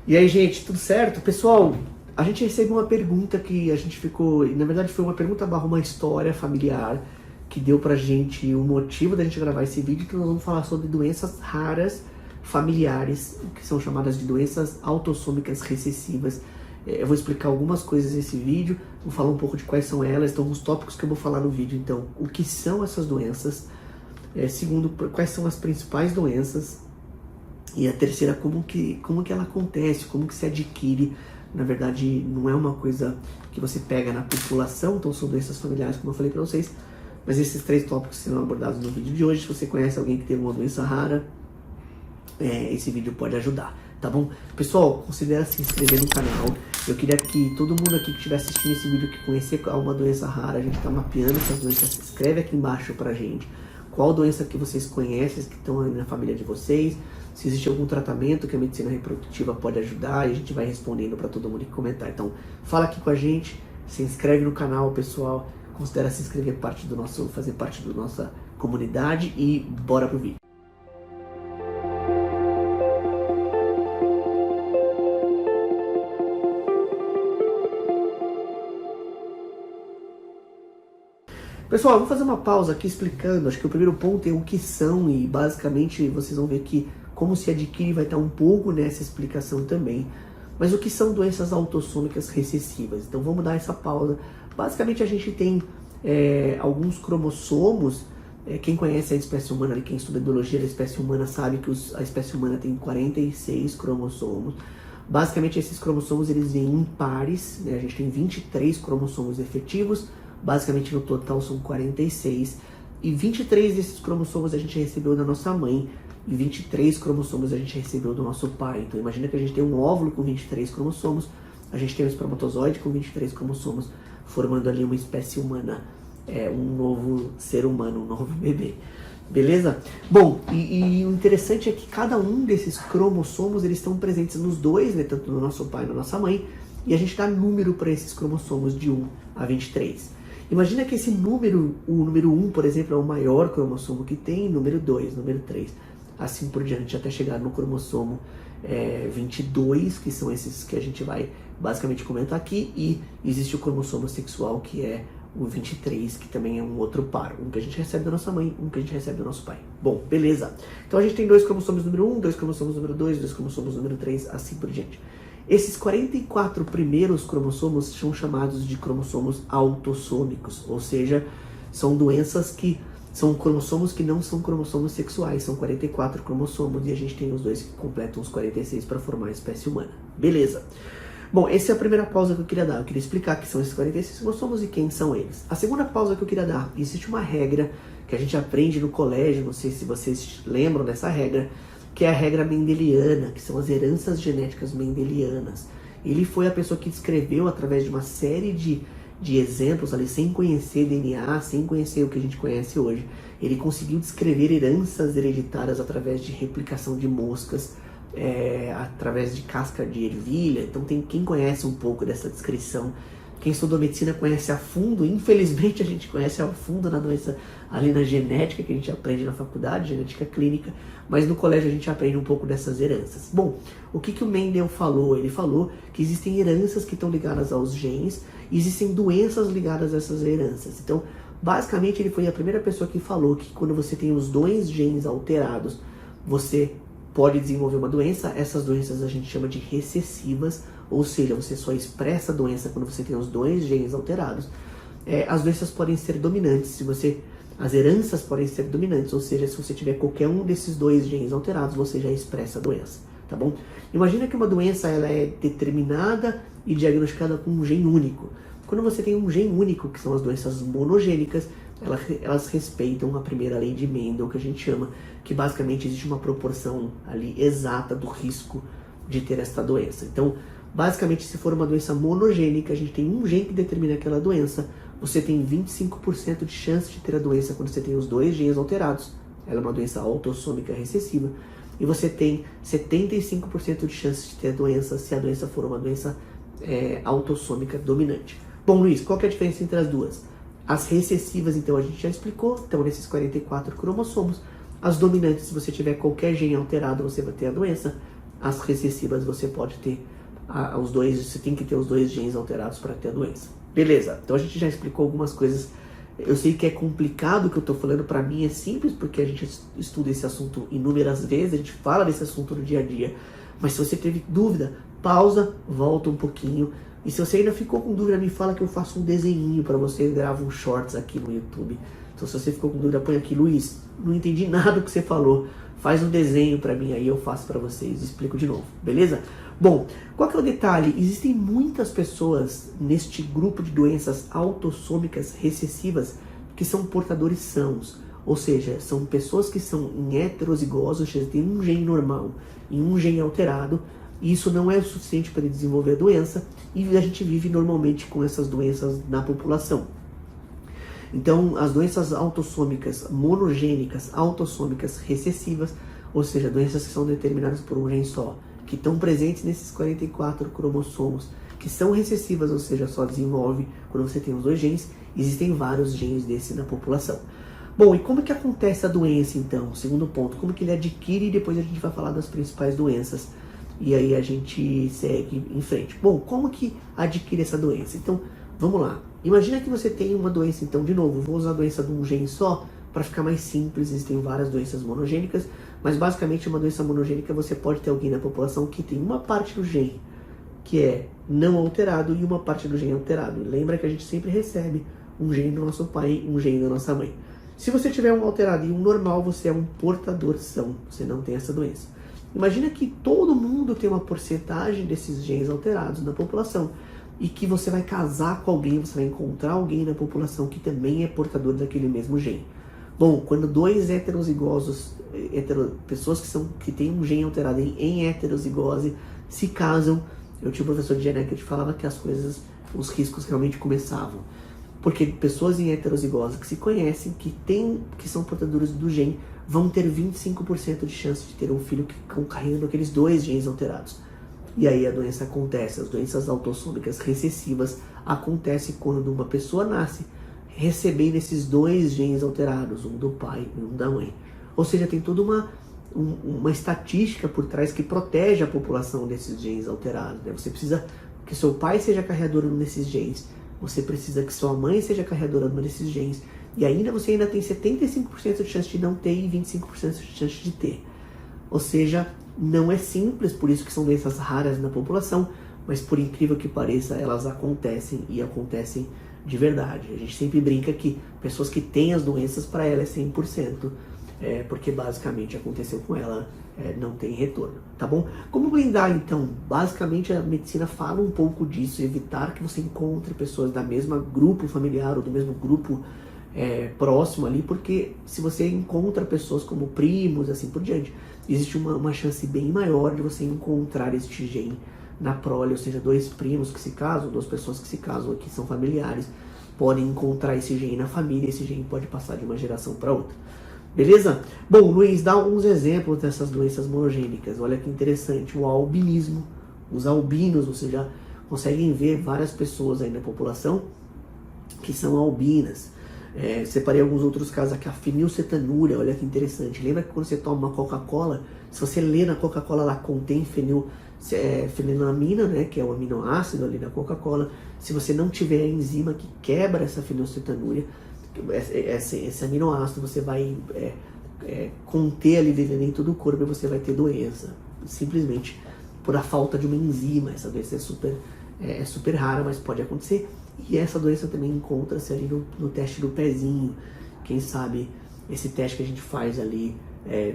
E aí, gente, tudo certo? Pessoal, a gente recebeu uma pergunta que a gente ficou... Na verdade, foi uma pergunta barra uma história familiar que deu pra gente o motivo da gente gravar esse vídeo, que nós vamos falar sobre doenças raras familiares, que são chamadas de doenças autossômicas recessivas. Eu vou explicar algumas coisas nesse vídeo, vou falar um pouco de quais são elas, então, os tópicos que eu vou falar no vídeo. Então, o que são essas doenças? Segundo, quais são as principais doenças? E a terceira, como que ela acontece, como que se adquire. Na verdade, não é uma coisa que você pega na população, então são doenças familiares, como eu falei para vocês. Mas esses três tópicos serão abordados no vídeo de hoje. Se você conhece alguém que tem uma doença rara, esse vídeo pode ajudar, tá bom? Pessoal, considera se inscrever no canal. Eu queria que todo mundo aqui que estiver assistindo esse vídeo, que conhecer uma doença rara, a gente está mapeando essas doenças, se inscreve aqui embaixo pra gente. Qual doença que vocês conhecem, que estão aí na família de vocês, se existe algum tratamento que a medicina reprodutiva pode ajudar, e a gente vai respondendo para todo mundo que comentar. Então, fala aqui com a gente, se inscreve no canal, pessoal, considera se inscrever fazer parte da nossa comunidade e bora pro vídeo. Pessoal, eu vou fazer uma pausa aqui explicando, acho que o primeiro ponto é o que são, e basicamente vocês vão ver que como se adquire vai estar um pouco nessa explicação também. Mas o que são doenças autossômicas recessivas? Então vamos dar essa pausa. Basicamente a gente tem alguns cromossomos, quem conhece a espécie humana, quem estuda biologia da espécie humana sabe que a espécie humana tem 46 cromossomos. Basicamente esses cromossomos eles vêm em pares, né? A gente tem 23 cromossomos efetivos, basicamente no total são 46, e 23 desses cromossomos a gente recebeu da nossa mãe, e 23 cromossomos a gente recebeu do nosso pai. Então imagina que a gente tem um óvulo com 23 cromossomos, a gente tem um espermatozoide com 23 cromossomos, formando ali uma espécie humana, um novo ser humano, um novo bebê. Beleza? Bom, e o interessante é que cada um desses cromossomos, eles estão presentes nos dois, né, tanto no nosso pai e na nossa mãe, e a gente dá número para esses cromossomos de 1 a 23. Imagina que esse número, o número 1, por exemplo, é o maior cromossomo que tem, número 2, número 3, assim por diante, até chegar no cromossomo 22, que são esses que a gente vai basicamente comentar aqui, e existe o cromossomo sexual, que é o 23, que também é um outro par, um que a gente recebe da nossa mãe, um que a gente recebe do nosso pai. Bom, beleza. Então a gente tem dois cromossomos número 1, dois cromossomos número 2, dois cromossomos número 3, assim por diante. Esses 44 primeiros cromossomos são chamados de cromossomos autossômicos, ou seja, são doenças que são cromossomos que não são cromossomos sexuais, são 44 cromossomos e a gente tem os dois que completam os 46 para formar a espécie humana. Beleza. Bom, essa é a primeira pausa que eu queria dar. Eu queria explicar que são esses 46 cromossomos e quem são eles. A segunda pausa que eu queria dar, existe uma regra que a gente aprende no colégio, não sei se vocês lembram dessa regra, que é a regra mendeliana, que são as heranças genéticas mendelianas. Ele foi a pessoa que descreveu através de uma série de exemplos ali, sem conhecer DNA, sem conhecer o que a gente conhece hoje. Ele conseguiu descrever heranças hereditárias através de replicação de moscas, através de casca de ervilha. Então quem conhece um pouco dessa descrição, quem estudou medicina conhece a fundo. Infelizmente a gente conhece a fundo na doença, ali na genética que a gente aprende na faculdade, genética clínica, mas no colégio a gente aprende um pouco dessas heranças. Bom, o que o Mendel falou? Ele falou que existem heranças que estão ligadas aos genes, e existem doenças ligadas a essas heranças. Então, basicamente ele foi a primeira pessoa que falou que quando você tem os dois genes alterados, você pode desenvolver uma doença. Essas doenças a gente chama de recessivas, ou seja, você só expressa a doença quando você tem os dois genes alterados. As doenças podem ser dominantes, as heranças podem ser dominantes, ou seja, se você tiver qualquer um desses dois genes alterados, você já expressa a doença, tá bom? Imagina que uma doença ela é determinada e diagnosticada com um gene único. Quando você tem um gene único, que são as doenças monogênicas, elas respeitam a primeira lei de Mendel, que a gente chama, que basicamente existe uma proporção ali exata do risco de ter esta doença. Então, basicamente, se for uma doença monogênica, a gente tem um gene que determina aquela doença, você tem 25% de chance de ter a doença quando você tem os dois genes alterados. Ela é uma doença autossômica recessiva. E você tem 75% de chance de ter a doença se a doença for uma doença autossômica dominante. Bom, Luiz, qual que é a diferença entre as duas? As recessivas, então, a gente já explicou, estão nesses 44 cromossomos. As dominantes, se você tiver qualquer gene alterado, você vai ter a doença. as recessivas você pode ter os dois, você tem que ter os dois genes alterados para ter a doença. Beleza, então a gente já explicou algumas coisas. Eu sei que é complicado o que eu estou falando, para mim é simples, porque a gente estuda esse assunto inúmeras vezes, a gente fala desse assunto no dia a dia. Mas se você teve dúvida, pausa, volta um pouquinho. E se você ainda ficou com dúvida, me fala que eu faço um desenho para você, eu gravo um shorts aqui no YouTube. Então se você ficou com dúvida, põe aqui, Luiz, não entendi nada do que você falou. Faz um desenho para mim aí, eu faço para vocês, explico de novo, beleza? Bom, qual que é o detalhe? Existem muitas pessoas neste grupo de doenças autossômicas recessivas que são portadores sãos. Ou seja, são pessoas que são em heterozigose, ou seja, tem um gene normal e um gene alterado, e isso não é o suficiente para desenvolver a doença, e a gente vive normalmente com essas doenças na população. Então, as doenças autossômicas monogênicas, autossômicas recessivas, ou seja, doenças que são determinadas por um gene só, que estão presentes nesses 44 cromossomos, que são recessivas, ou seja, só desenvolve quando você tem os dois genes, existem vários genes desse na população. Bom, e como que acontece a doença então? Segundo ponto, como que ele adquire, e depois a gente vai falar das principais doenças. E aí a gente segue em frente. Bom, como que adquire essa doença? Então, vamos lá. Imagina que você tem uma doença, então, de novo, vou usar a doença de um gene só para ficar mais simples. Existem várias doenças monogênicas, mas basicamente uma doença monogênica você pode ter alguém na população que tem uma parte do gene que é não alterado e uma parte do gene alterado. Lembra que a gente sempre recebe um gene do nosso pai e um gene da nossa mãe. Se você tiver um alterado e um normal, você é um portador são, você não tem essa doença. Imagina que todo mundo tem uma porcentagem desses genes alterados na população e que você vai casar com alguém, você vai encontrar alguém na população que também é portador daquele mesmo gene. Bom, quando dois heterozigosos, pessoas que têm um gene alterado em heterozigose, se casam, eu tinha um professor de genética que falava que os riscos realmente começavam. Porque pessoas em heterozigose que se conhecem, que são portadores do gene, vão ter 25% de chance de ter um filho carregando aqueles dois genes alterados. E aí a doença acontece, as doenças autossômicas recessivas acontecem quando uma pessoa nasce recebendo esses dois genes alterados, um do pai e um da mãe. Ou seja, tem toda uma estatística por trás que protege a população desses genes alterados, né? Você precisa que seu pai seja carregador desses genes, você precisa que sua mãe seja carregadora desses genes, e ainda você ainda tem 75% de chance de não ter e 25% de chance de ter. Ou seja, não é simples, por isso que são doenças raras na população, mas por incrível que pareça, elas acontecem e acontecem de verdade. A gente sempre brinca que pessoas que têm as doenças, para ela é 100%, porque basicamente aconteceu com ela, não tem retorno, tá bom? Como blindar então? Basicamente a medicina fala um pouco disso, evitar que você encontre pessoas da mesma grupo familiar ou do mesmo grupo próximo ali, porque se você encontra pessoas como primos, assim por diante, existe uma chance bem maior de você encontrar este gene na prole, ou seja, dois primos que se casam, duas pessoas que se casam aqui são familiares, podem encontrar esse gene na família, esse gene pode passar de uma geração para outra. Beleza? Bom, Luiz, dá alguns exemplos dessas doenças monogênicas. Olha que interessante, o albinismo, os albinos, vocês já conseguem ver várias pessoas aí na população que são albinas. Separei alguns outros casos aqui, a fenilcetanúria, olha que interessante. Lembra que quando você toma uma Coca-Cola, se você lê na Coca-Cola, ela contém fenilamina, né, que é o aminoácido ali da Coca-Cola. Se você não tiver a enzima que quebra essa fenilcetanúria, esse aminoácido, você vai conter ali dentro do corpo e você vai ter doença. Simplesmente por a falta de uma enzima. Essa doença é super rara, mas pode acontecer. E essa doença também encontra-se ali no teste do pezinho. Quem sabe esse teste que a gente faz ali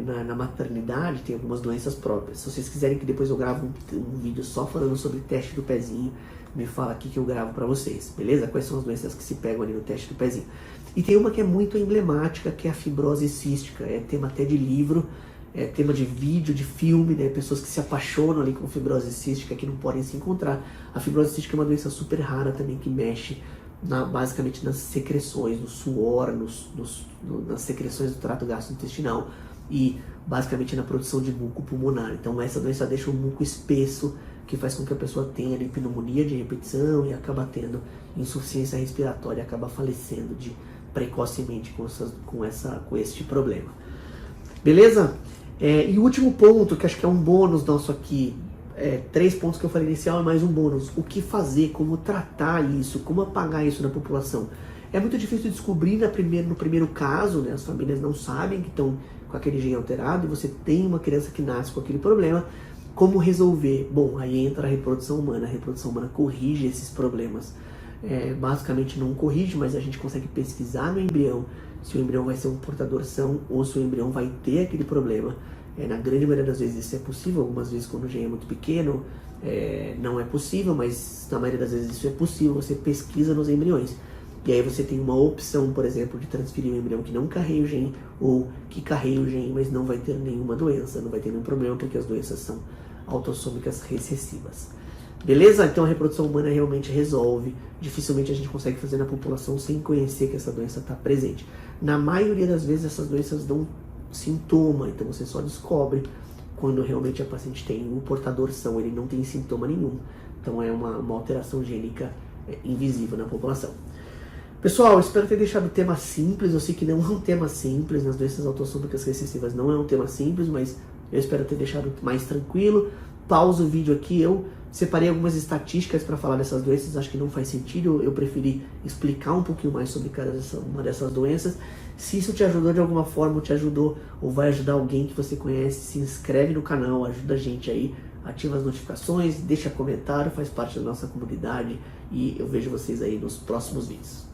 na maternidade tem algumas doenças próprias. Se vocês quiserem que depois eu grave um vídeo só falando sobre teste do pezinho, me fala aqui que eu gravo pra vocês, beleza? Quais são as doenças que se pegam ali no teste do pezinho. E tem uma que é muito emblemática, que é a fibrose cística. É tema até de livro, é tema de vídeo, de filme, né? Pessoas que se apaixonam ali com fibrose cística que não podem se encontrar. A fibrose cística é uma doença super rara também, que mexe basicamente nas secreções, no suor, nas secreções do trato gastrointestinal e basicamente na produção de muco pulmonar. Então essa doença deixa um muco espesso, que faz com que a pessoa tenha ali pneumonia de repetição e acaba tendo insuficiência respiratória, acaba falecendo precocemente com este problema. Beleza? E o último ponto, que acho que é um bônus nosso aqui, 3 pontos que eu falei inicial e mais um bônus. O que fazer, como tratar isso, como apagar isso na população. É muito difícil descobrir no primeiro caso, né? As famílias não sabem que estão com aquele gene alterado e você tem uma criança que nasce com aquele problema. Como resolver? Bom, aí entra a reprodução humana. A reprodução humana corrige esses problemas. Basicamente não corrige, mas a gente consegue pesquisar no embrião se o embrião vai ser um portador são ou se o embrião vai ter aquele problema. Na grande maioria das vezes isso é possível, algumas vezes quando o gene é muito pequeno não é possível, mas na maioria das vezes isso é possível, você pesquisa nos embriões. E aí você tem uma opção, por exemplo, de transferir um embrião que não carreia o gene ou que carreia o gene, mas não vai ter nenhuma doença, não vai ter nenhum problema, porque as doenças são autossômicas recessivas. Beleza? Então a reprodução humana realmente resolve. Dificilmente a gente consegue fazer na população sem conhecer que essa doença está presente. Na maioria das vezes essas doenças dão sintoma, então você só descobre quando realmente a paciente tem o portador são, ele não tem sintoma nenhum. Então é uma alteração gênica invisível na população. Pessoal, espero ter deixado o tema simples. Eu sei que não é um tema simples, nas doenças autossômicas recessivas não é um tema simples, mas eu espero ter deixado mais tranquilo. Pausa o vídeo aqui, eu separei algumas estatísticas para falar dessas doenças, acho que não faz sentido, eu preferi explicar um pouquinho mais sobre uma dessas doenças. Se isso te ajudou de alguma forma, ou te ajudou, ou vai ajudar alguém que você conhece, se inscreve no canal, ajuda a gente aí, ativa as notificações, deixa comentário, faz parte da nossa comunidade e eu vejo vocês aí nos próximos vídeos.